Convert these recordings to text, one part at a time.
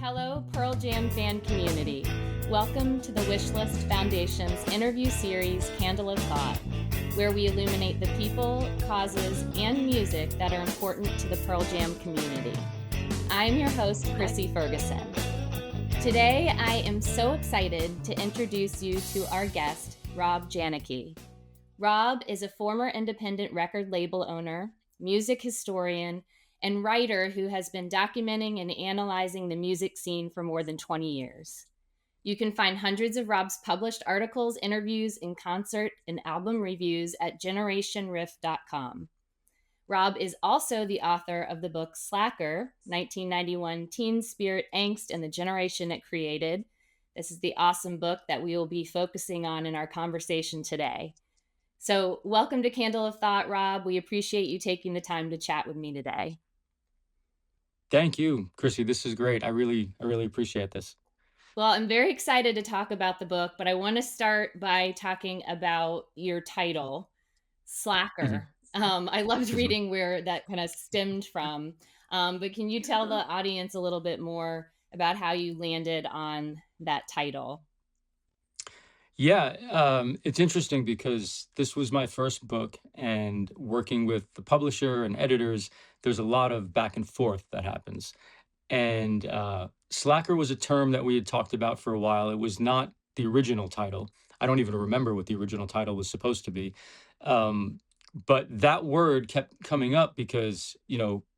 Hello, Pearl Jam fan community. Welcome to the Wishlist Foundation's interview series, Candle of Thought, where we illuminate the people, causes, and music that are important to the Pearl Jam community. I'm your host, Chrissie Ferguson. Today, I am so excited to introduce you to our guest, Rob Janicke. Rob is a former independent record label owner, music historian, and writer who has been documenting and analyzing the music scene for more than 20 years. You can find hundreds of Rob's published articles, interviews, and concert and album reviews at generationriff.com. Rob is also the author of the book Slacker, 1991 Teen Spirit Angst and the Generation It Created. This is the awesome book that we will be focusing on in our conversation today. So welcome to Candle of Thought, Rob. We appreciate you taking the time to chat with me today. Thank you, Chrissie. This is great. I really appreciate this. Well, I'm very excited to talk about the book, but I want to start by talking about your title, Slacker. I loved reading where that kind of stemmed from. But can you tell the audience a little bit more about how you landed on that title? Yeah, it's interesting because this was my first book, and working with the publisher and editors, there's a lot of back and forth that happens. And slacker was a term that we had talked about for a while. It was not the original title. I don't even remember what the original title was supposed to be. But that word kept coming up because,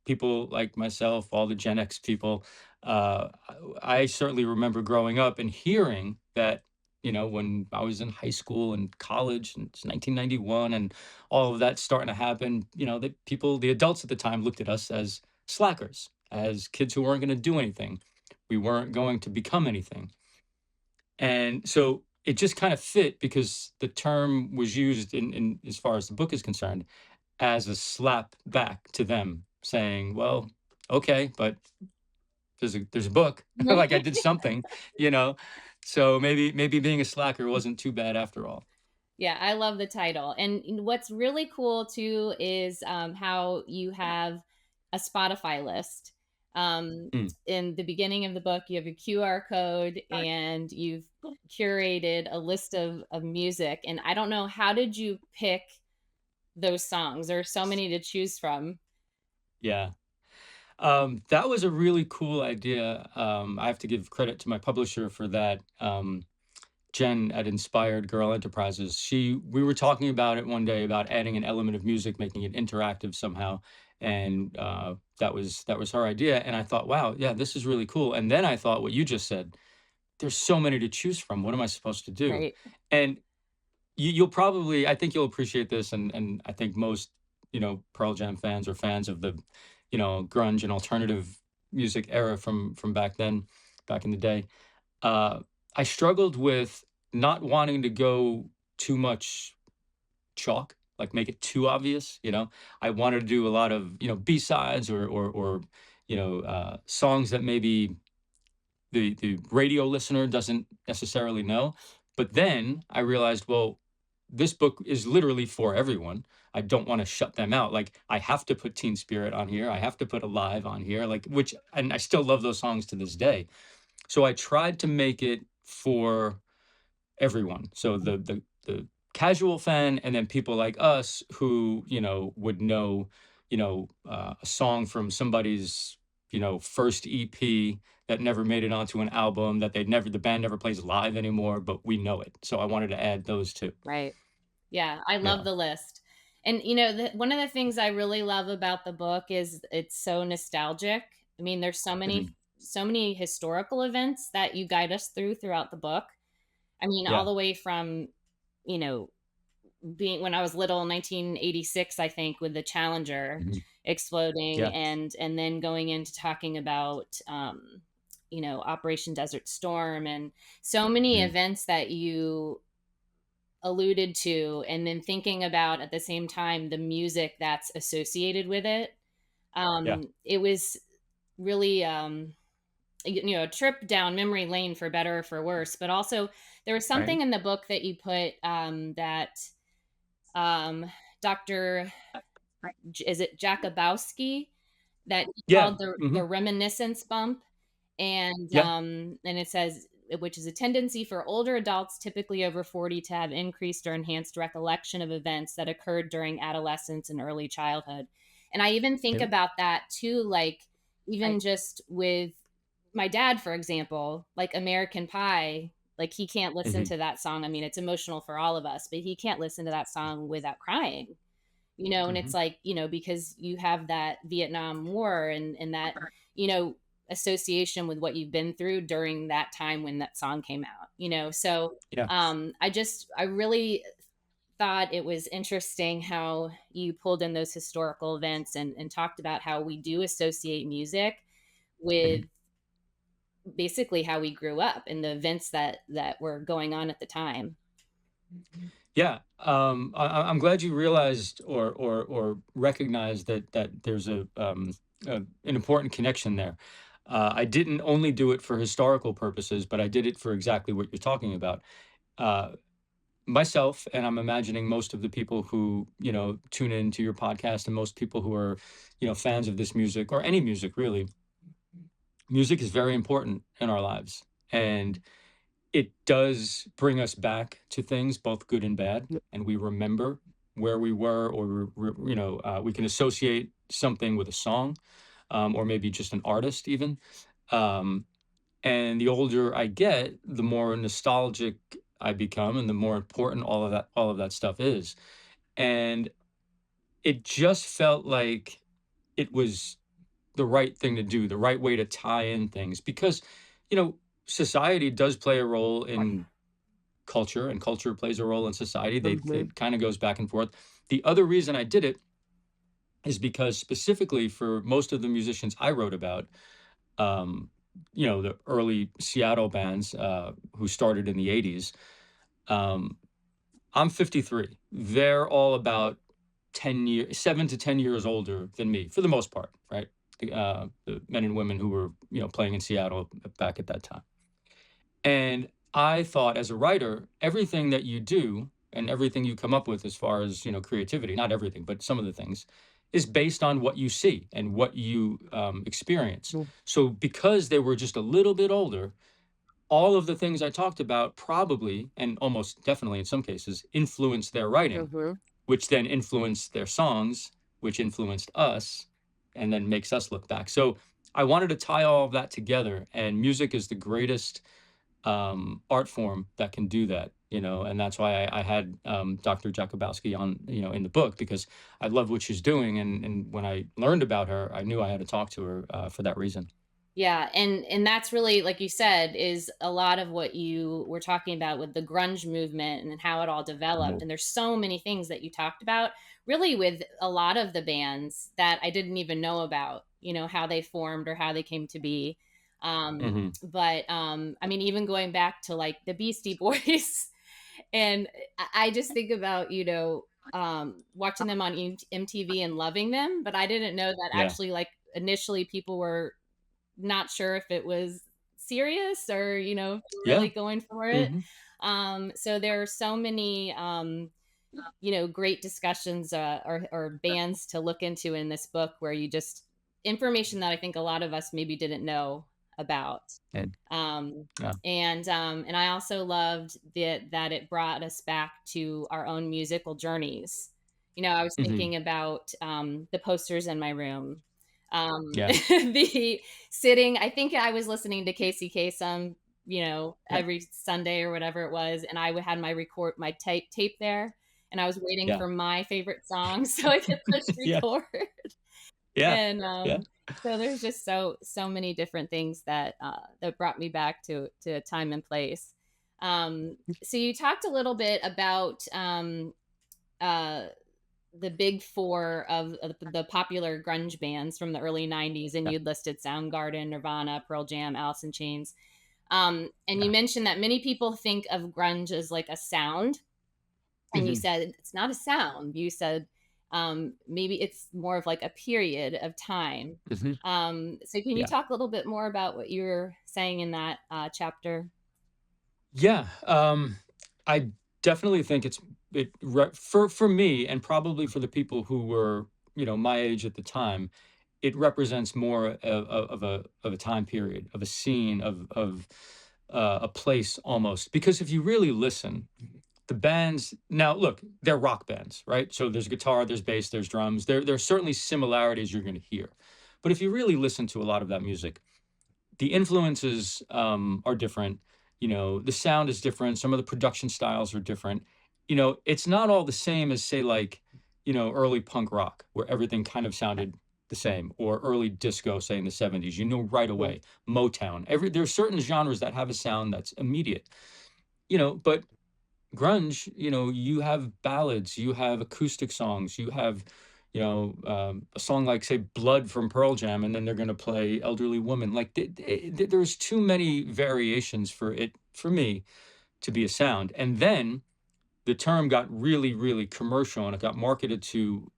people like myself, all the Gen X people, uh, I certainly remember growing up and hearing that, when I was in high school and college, and it's 1991, and all of that starting to happen, the adults at the time looked at us as slackers, as kids who weren't going to do anything. We weren't going to become anything. And so it just kind of fit because the term was used in as far as the book is concerned as a slap back to them, saying, well, okay, but there's a book. Like I did something, you know. So maybe being a slacker wasn't too bad after all. Yeah, I love the title. And what's really cool too is how you have a Spotify list. Mm. In the beginning of the book, you have a QR code and you've curated a list of music. And I don't know, how did you pick those songs? There are so many to choose from. Yeah. That was a really cool idea. I have to give credit to my publisher for that. Jen at Inspired Girl Enterprises. We were talking about it one day about adding an element of music, making it interactive somehow, and that was her idea. And I thought, wow, yeah, this is really cool. And then I thought what you just said. There's so many to choose from. What am I supposed to do? Right. And you'll probably, I think you'll appreciate this, and I think most, Pearl Jam fans or fans of the, grunge and alternative music era from back then, back in the day. I struggled with not wanting to go too much chalk, like make it too obvious. I wanted to do a lot of B-sides or songs that maybe the radio listener doesn't necessarily know. But then I realized, well, this book is literally for everyone. I don't want to shut them out. Like I have to put Teen Spirit on here. I have to put Alive on here. And I still love those songs to this day. So I tried to make it for everyone. So the casual fan, and then people like us who would know a song from somebody's first EP that never made it onto an album, that the band never plays live anymore, but we know it. So I wanted to add those two. Right. Yeah, I love Yeah. the list. And one of the things I really love about the book is it's so nostalgic. I mean, there's Mhm. so many historical events that you guide us throughout the book. I mean, all Yeah. the way from, you know, being when I was little, 1986, I think, with the Challenger Mhm. exploding, Yeah. and then going into talking about, Operation Desert Storm, and so many Mhm. events that you alluded to, and then thinking about at the same time the music that's associated with it. Yeah. It was really a trip down memory lane, for better or for worse. But also there was Right. something in the book that you put, that um, Dr. Is it Jakubowski, that he Yeah. called the Hmm. reminiscence bump. Yeah. And it says, which is a tendency for older adults, typically over 40, to have increased or enhanced recollection of events that occurred during adolescence and early childhood. And I even think Yep. about that too, like even just with my dad, for example, like American Pie, like he can't listen Hmm. to that song. I mean, it's emotional for all of us, but he can't listen to that song without crying, you know. And it's Hmm. like, you know, because you have that Vietnam War and that, you know, association with what you've been through during that time when that song came out, you know. So Yeah. I really thought it was interesting how you pulled in those historical events and talked about how we do associate music with Hmm. basically how we grew up and the events that were going on at the time. Yeah. I'm glad you realized or recognized that there's an important connection there. I didn't only do it for historical purposes, but I did it for exactly what you're talking about. Uh, Myself, and I'm imagining most of the people who, tune into your podcast, and most people who are, fans of this music or any music really, music is very important in our lives. And it does bring us back to things, both good and bad, and we remember where we were, or we can associate something with a song, or maybe just an artist, even. Um, and the older I get, the more nostalgic I become, and the more important all of that stuff is. And it just felt like it was the right thing to do, the right way to tie in things, because you know society does play a role in culture, and culture plays a role in society. It kind of goes back and forth. The other reason I did it is because, specifically for most of the musicians I wrote about, um, the early Seattle bands, who started in the 80s. um, I'm 53. They're all about 10 years, 7 to 10 years older than me, for the most part, right? The men and women who were, playing in Seattle back at that time. And I thought, as a writer, everything that you do and everything you come up with, as far as, creativity, not everything, but some of the things, is based on what you see and what you experience. So because they were just a little bit older, all of the things I talked about probably, and almost definitely in some cases, influenced their writing, which then influenced their songs, which influenced us, and then makes us look back. So I wanted to tie all of that together, and music is the greatest art form that can do that. And that's why I had Dr. Jakubowski on, in the book, because I love what she's doing, and when I learned about her, I knew I had to talk to her for that reason. Yeah, and that's really, like you said, is a lot of what you were talking about with the grunge movement and how it all developed. Mhm. And there's so many things that you talked about, really, with a lot of the bands that I didn't even know about, you know, how they formed or how they came to be. Mhm. But I mean, even going back to like the Beastie Boys, and I just think about, you know, watching them on MTV and loving them, but I didn't know that Yeah. actually, like, initially people were not sure if it was serious or, you know, really Yeah. going for it. Mhm. So there are so many, you know, great discussions, or bands to look into in this book where you just information that I think a lot of us maybe didn't know about. And Um, yeah. and I also loved that it brought us back to our own musical journeys. You know, I was Mhm. thinking about the posters in my room. Yeah. The sitting. I think I was listening to Casey Kasem, you know, Yeah. every Sunday or whatever it was, and I would had my tape there, and I was waiting Yeah. for my favorite song so I could push Yeah. record. Yeah. And Yeah. so there's just so many different things that that brought me back to a time and place. So you talked a little bit about uh, the big four of the popular grunge bands from the early 90s, and Yeah. you'd listed Soundgarden, Nirvana, Pearl Jam, Alice in Chains. And you Yeah. mentioned that many people think of grunge as like a sound, and you Mhm. said it's not a sound. You said maybe it's more of like a period of time. Mhm. So can you Yeah. talk a little bit more about what you were saying in that chapter? Yeah. I definitely think for me, and probably for the people who were, my age at the time, it represents more of a time period, of a scene, of a place almost. Because if you really listen, the bands now look, they're rock bands, right? So there's guitar, there's bass, there's drums. There are certainly similarities you're going to hear, but if you really listen to a lot of that music, the influences are different. You know, the sound is different. Some of the production styles are different. You know, it's not all the same as, say, like, you know, early punk rock where everything kind of sounded the same, or early disco, say in the 70s. You know, right away. Motown. There's certain genres that have a sound that's immediate. You know, but grunge, you know, you have ballads, you have acoustic songs, you have, you know, a song like, say, Blood from Pearl Jam, and then they're going to play Elderly Woman. Like, there's too many variations for it, for me, to be a sound. And then the term got really, really commercial, and it got marketed to,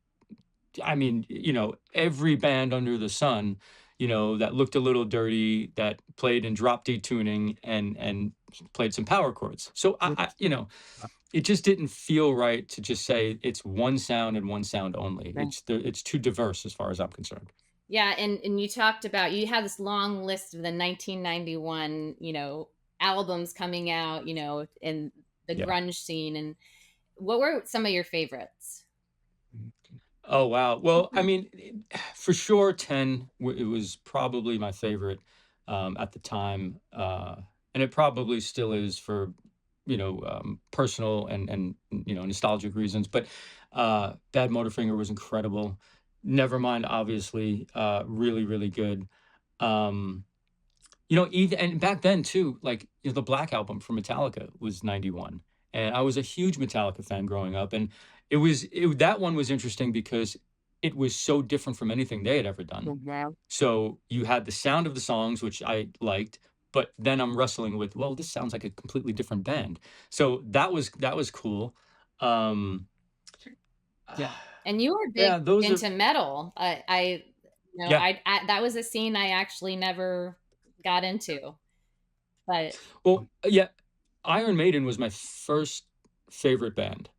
I mean, you know, every band under the sun, you know, that looked a little dirty, that played in drop D tuning and played some power chords. So you know, it just didn't feel right to just say it's one sound and one sound only. It's too diverse as far as I'm concerned. Yeah, and you talked about, you had this long list of the 1991, you know, albums coming out, you know, in the Yeah. grunge scene, and what were some of your favorites? Oh wow. Well, I mean, for sure, 10. It was probably my favorite at the time, and it probably still is for, you know, personal and you know, nostalgic reasons. But Bad Motorfinger was incredible. Nevermind, obviously, really really good. Um, you know, even and back then too, like, you know, the Black Album from Metallica was 91. And I was a huge Metallica fan growing up. And that one was interesting because it was so different from anything they had ever done. So you had the sound of the songs, which I liked, but then I'm wrestling with, well, this sounds like a completely different band. So that was cool. Um, Yeah. And you were big yeah, those are into metal. You know, yeah. that was a scene I actually never got into, but Well, yeah, Iron Maiden was my first favorite band.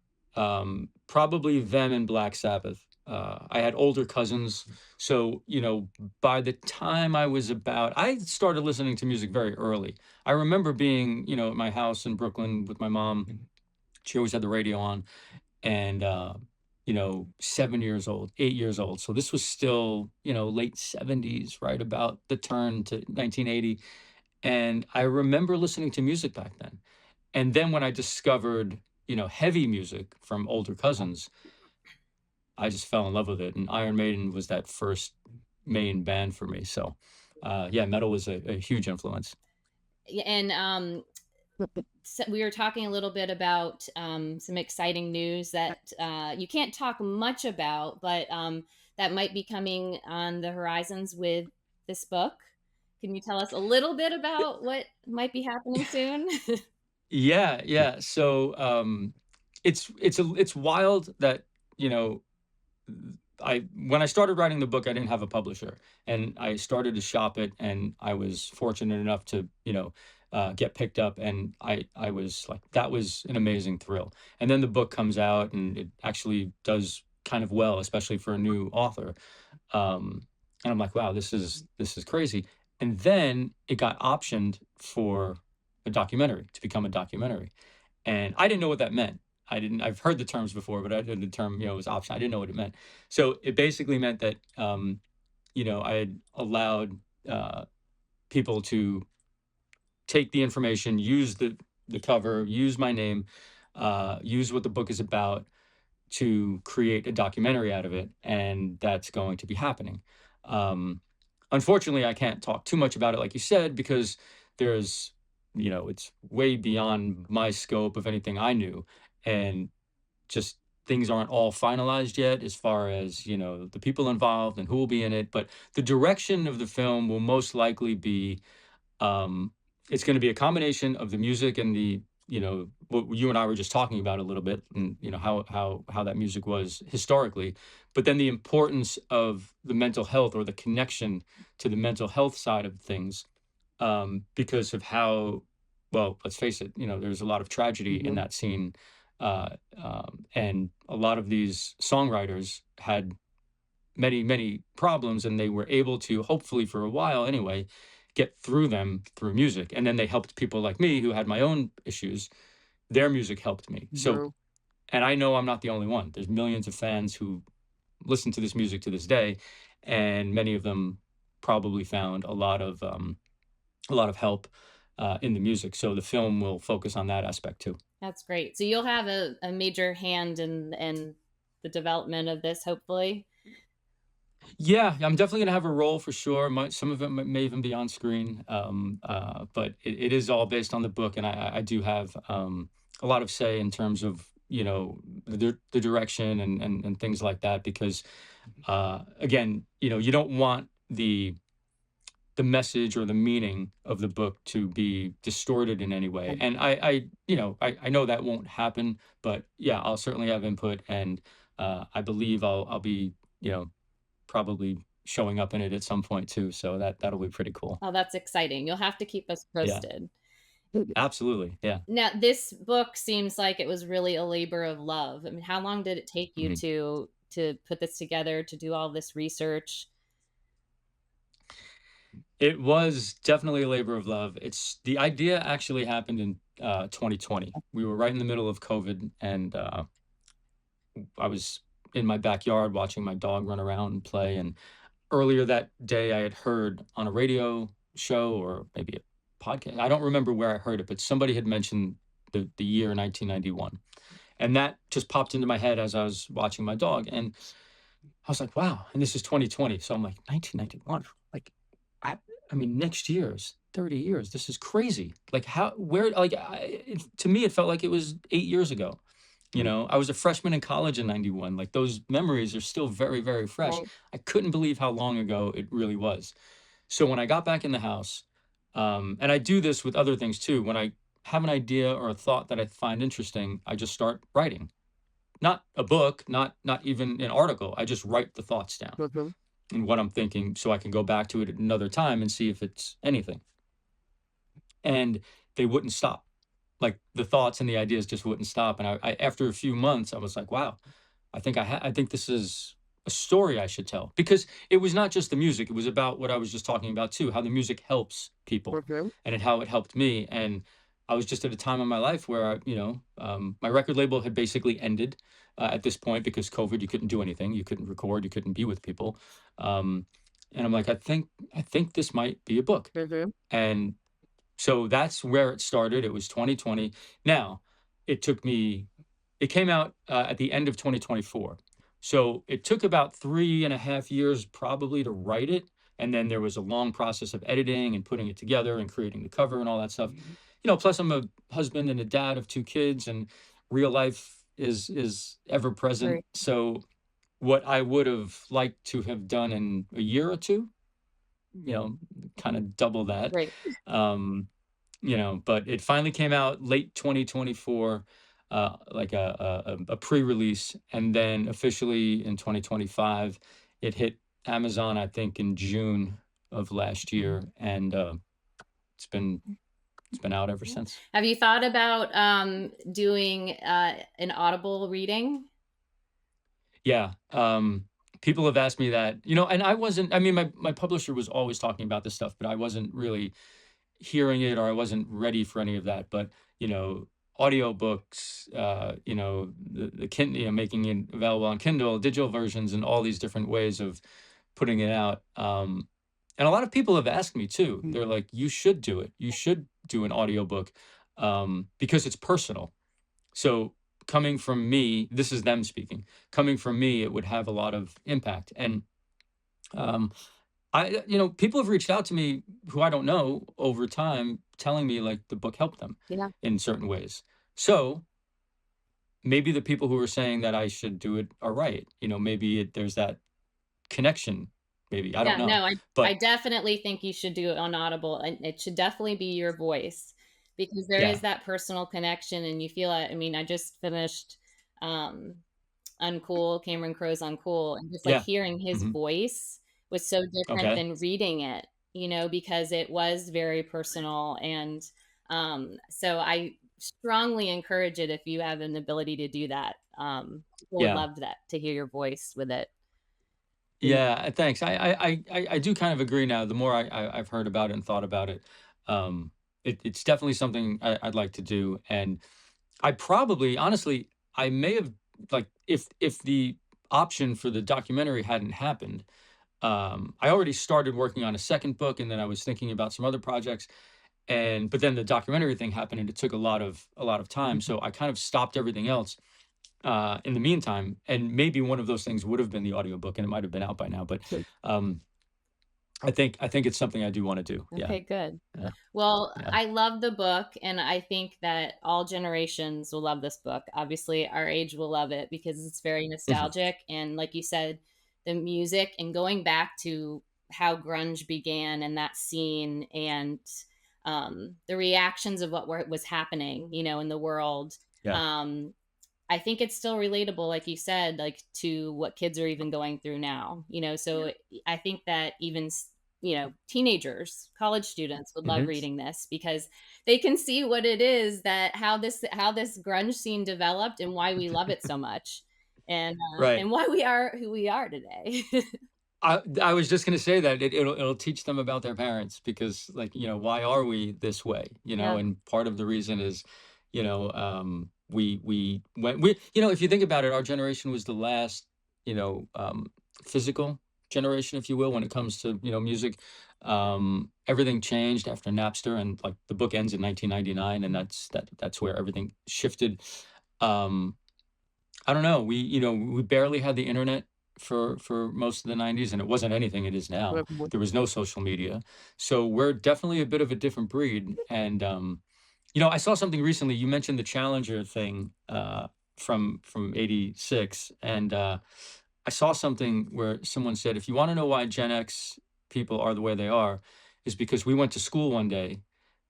Probably them and Black Sabbath. I had older cousins, so, you know, by the time I started listening to music very early. I remember being, you know, at my house in Brooklyn with my mom. She always had the radio on, and you know, 7 years old, 8 years old. So this was still, you know, late 70s, right about the turn to 1980. And I remember listening to music back then. And then when I discovered, you know, heavy music from older cousins, I just fell in love with it. And Iron Maiden was that first main band for me. So, yeah, metal was a huge influence. and so we were talking a little bit about some exciting news that you can't talk much about, but that might be coming on the horizons with this book. Can you tell us a little bit about what might be happening soon? Yeah, yeah. So, it's wild that, you know, I when I started writing the book, I didn't have a publisher, and I started to shop it, and I was fortunate enough to, you know, get picked up, and I was like, that was an amazing thrill. And then the book comes out, and it actually does kind of well, especially for a new author. And I'm like, wow, this is crazy. And then it got optioned for a documentary, to become a documentary. And I didn't know what that meant. I've heard the terms before, but I didn't, the term, you know, was option. I didn't know what it meant. So it basically meant that, you know, I had allowed people to take the information, use the cover, use my name, use what the book is about, to create a documentary out of it, and that's going to be happening. Um, Unfortunately, I can't talk too much about it, like you said, because there's, you know, it's way beyond my scope of anything I knew, and just things aren't all finalized yet as far as, you know, the people involved and who will be in it. But the direction of the film will most likely be, um, it's going to be a combination of the music and the, you know, what you and I were just talking about a little bit, and, you know, how that music was historically, but then the importance of the mental health, or the connection to the mental health side of things, because of how, well, let's face it, you know, there's a lot of tragedy in that scene, and a lot of these songwriters had many, many problems, and they were able to, hopefully for a while anyway, get through them through music. And then they helped people like me who had my own issues. Their music helped me. So, True. and I know I'm not the only one. There's millions of fans who listen to this music to this day, and many of them probably found a lot of help in the music. So the film will focus on that aspect too. That's great. So you'll have a major hand in the development of this, hopefully. Yeah, I'm definitely gonna have a role for sure. Some of it may even be on screen, but it is all based on the book, and I do have a lot of say in terms of the direction and things like that. Because again, you don't want the message or the meaning of the book to be distorted in any way. And I know that won't happen, but yeah, I'll certainly have input, and I believe I'll be probably showing up in it at some point too. So that'll be pretty cool. Oh, that's exciting. You'll have to keep us Yeah, posted. absolutely. Yeah. Now, this book seems like it was really a labor of love. I mean, how long did it take you Mhm. to put this together, to do all this research? It was definitely a labor of love. It's the idea actually happened in 2020. We were right in the middle of COVID, and I was in my backyard watching my dog run around and play. And earlier that day, I had heard on a radio show or maybe a podcast. I don't remember where I heard it, but somebody had mentioned the year 1991. And that just popped into my head as I was watching my dog. And I was like, wow. And this is 2020. So I'm like, 1991. Like, I mean, next year is 30 years. This is crazy. Like, to me, it felt like it was 8 years ago. I was a freshman in college in 91. Like, those memories are still very, very fresh. Right. I couldn't believe how long ago it really was. So when I got back in the house, and I do this with other things too, when I have an idea or a thought that I find interesting, I just start writing. Not a book, not even an article. I just write the thoughts down Mhm. and what I'm thinking, so I can go back to it at another time and see if it's anything. And they wouldn't stop. Like, the thoughts and the ideas just wouldn't stop. And after a few months, I was like, wow, I think this is a story I should tell, because it was not just the music. It was about what I was just talking about too, how the music helps people, Mhm. and how it helped me. And I was just at a time in my life where my record label had basically ended at this point, because COVID. You couldn't do anything. You couldn't record. You couldn't be with people. Um, and I'm like, I think this might be a book. Mhm. And so that's where it started. It was 2020. Now, it took me, it came out at the end of 2024. So it took about 3.5 years probably to write it. And then there was a long process of editing and putting it together and creating the cover and all that stuff. Plus I'm a husband and a dad of two kids, and real life is ever present. Right. So what I would have liked to have done in a year or two, you know, kind of double that. Right. Um, but it finally came out late 2024, like a pre-release, and then officially in 2025, it hit Amazon, I think, in June of last year, and it's been it's been out ever since. Have you thought about doing an audible reading? Yeah. People have asked me that, and I wasn't. I mean, my publisher was always talking about this stuff, but I wasn't really hearing it, or I wasn't ready for any of that. But audiobooks, making it available on Kindle, digital versions, and all these different ways of putting it out. And a lot of people have asked me too. They're like, "You should do it. You should do an audiobook, because it's personal." So coming from me, this is them speaking. Coming from me, it would have a lot of impact. And um, people have reached out to me who I don't know over time, telling me like the book helped them Yeah. in certain ways. So maybe the people who are saying that I should do it are right. Maybe there's that connection. Maybe I don't Yeah, know, no, I but definitely think you should do it on Audible, and it should definitely be your voice, because there is yeah, that personal connection, and you feel it. I mean, I just finished um Uncool, Cameron Crowe's Uncool, and just like yeah, hearing his hmm, voice was so different okay, than reading it, because it was very personal. And so I strongly encourage it if you have an ability to do that. People would yeah. love that, to hear your voice with it. Yeah, thanks. I do kind of agree now. The more I've heard about it and thought about it, um, it's definitely something I'd like to do. And I probably, honestly, I may have, like, if the option for the documentary hadn't happened, I already started working on a second book, and then I was thinking about some other projects, and but then the documentary thing happened, and it took a lot of time. So I kind of stopped everything else in the meantime, and maybe one of those things would have been the audiobook, and it might have been out by now. But um, I think it's something I do want to do. Yeah, Okay, good. yeah, Well, yeah. I love the book, and I think that all generations will love this book. Obviously, our age will love it because it's very Mhm. nostalgic. And like you said, the music and going back to how grunge began and that scene and the reactions of was happening, in the world. Yeah. Um, I think it's still relatable, like you said, like to what kids are even going through now, so I think that even, teenagers, college students would love Hmm. reading this because they can see what it is that how this grunge scene developed and why we love it so much Right. and why we are who we are today. I was just gonna say that it'll teach them about their parents, because, like, why are we this way? Yeah. And part of the reason is, we when we if you think about it, our generation was the last, physical generation, if you will, when it comes to music. Everything changed after Napster, and, like, the book ends in 1999, and that's where everything shifted. Um, I don't know. We barely had the internet for most of the 90s, and it wasn't anything it is now. There was no social media. So we're definitely a bit of a different breed. And I saw something recently. You mentioned the Challenger thing from '86, and I saw something where someone said, if you want to know why Gen X people are the way they are, is because we went to school one day.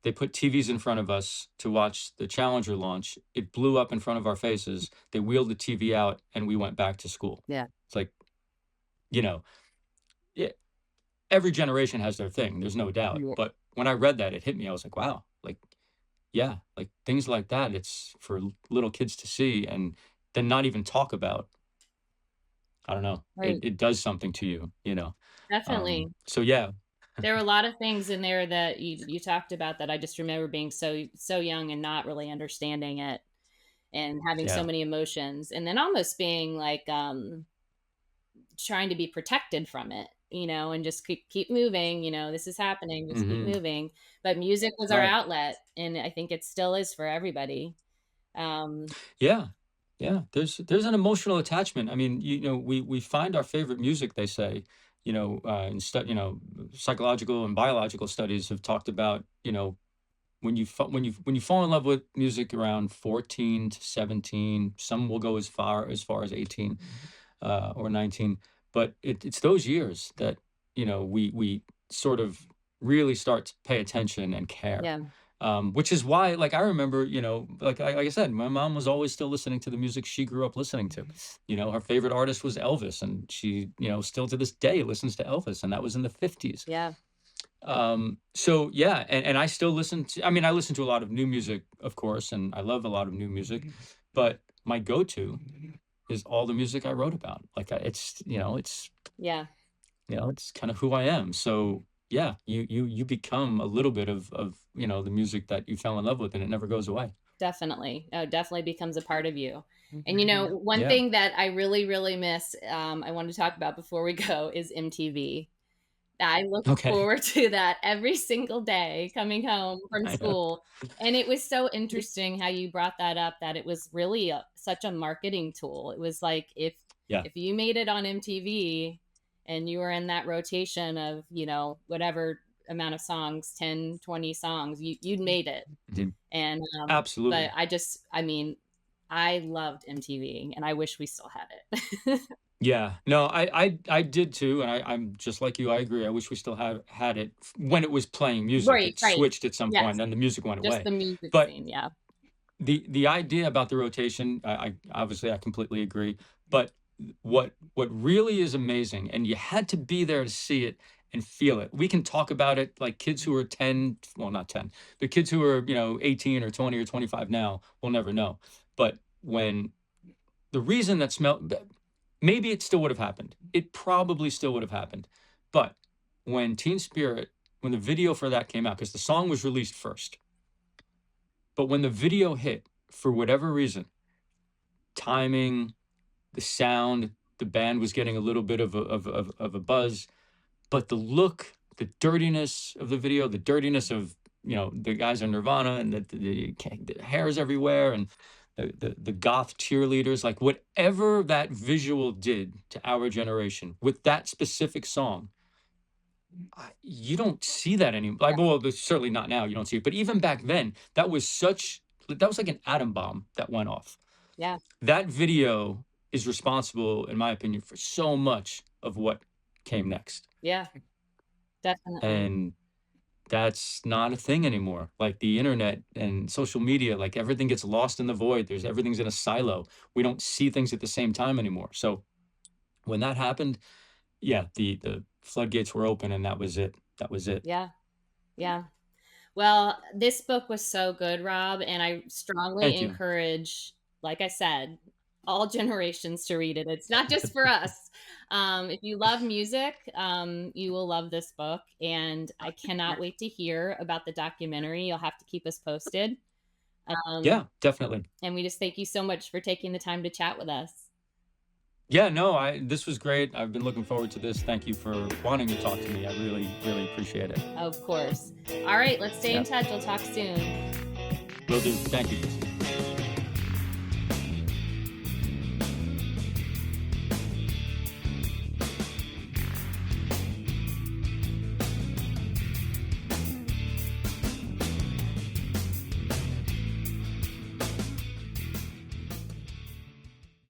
They put TVs in front of us to watch the Challenger launch. It blew up in front of our faces. They wheeled the TV out, and we went back to school. Yeah. It's like, you know, yeah, every generation has their thing. There's no doubt. Yeah. But when I read that, it hit me. I was like, wow, like, yeah, like things like that. It's for little kids to see, and then not even talk about. I don't know. It Right. it does something to you. Definitely. So yeah. There were a lot of things in there that you talked about that I just remember being so young and not really understanding it and having so Yeah. many emotions and then almost being like trying to be protected from it, and just keep moving, this is happening, just keep Hmm. moving. But music was our Right. outlet, and I think it still is for everybody. Um Yeah. Yeah. There's an emotional attachment. I mean, we find our favorite music, they say, psychological and biological studies have talked about, when you fall in love with music around 14 to 17, some will go as far as 18 or 19, but it's those years that we sort of really start to pay attention and care. yeah. Which is why, like, I remember, like I said, my mom was always still listening to the music she grew up listening to. Her favorite artist was Elvis, and she, still to this day listens to Elvis, and that was in the '50s. Yeah. So yeah, and I still I listen to a lot of new music, of course, and I love a lot of new music, but my go-to is all the music I wrote about. Like, Yeah. it's kind of who I am. So yeah, you become a little bit of the music that you fell in love with, and it never goes away. Definitely. Oh, it definitely becomes a part of you. And one Yeah. thing that I really, really miss, I wanted to talk about before we go is MTV. I look Okay. forward to that every single day coming home from I know. school. And it was so interesting how you brought that up, that it was really such a marketing tool. It was like Yeah. if you made it on MTV and you were in that rotation of, whatever amount of songs, 10, 20 songs, you'd made it. Mhm. And but Absolutely. I mean, I loved MTV and I wish we still had it. Yeah. No, I did too, and I'm just like you. I agree. I wish we still had it when it was playing music. Right, It right. switched at some point, Yes. and then the music went Just away. the music But scene, yeah. the idea about the rotation, I obviously I completely agree. But what really is amazing, and you had to be there to see it and feel it. We can talk about it like kids who are 10, well, not 10, the kids who are 18 or 20 or 25 now will never know. But when the reason that smell maybe it still would have happened. It probably still would have happened. But when Teen Spirit, when the video for that came out, because the song was released first, but when the video hit, for whatever reason, timing, the sound, the band was getting a little bit of a buzz, but the look, the dirtiness of the video, the dirtiness of, the guys in Nirvana, and the hairs everywhere, and the goth cheerleaders, like whatever that visual did to our generation with that specific song, you don't see that anymore. Like, well, certainly not now. You don't see it, but even back then, that was like an atom bomb that went off. Yeah. That video is responsible, in my opinion, for so much of what came next. Yeah, definitely. And that's not a thing anymore. Like the internet and social media, like everything gets lost in the void. Everything's in a silo. We don't see things at the same time anymore. So when that happened, yeah, the floodgates were open, and that was it. That was it. Yeah. Yeah. Well, this book was so good, Rob, and I strongly Thank you. encourage, like I said, all generations to read it. It's not just for us. If you love music, you will love this book, and I cannot wait to hear about the documentary. You'll have to keep us posted. Yeah, definitely. And we just thank you so much for taking the time to chat with us. Yeah, no, this was great. I've been looking forward to this. Thank you for wanting to talk to me. I really, really appreciate it. Of course. All right, let's stay in touch. We'll talk soon. Will do. Thank you.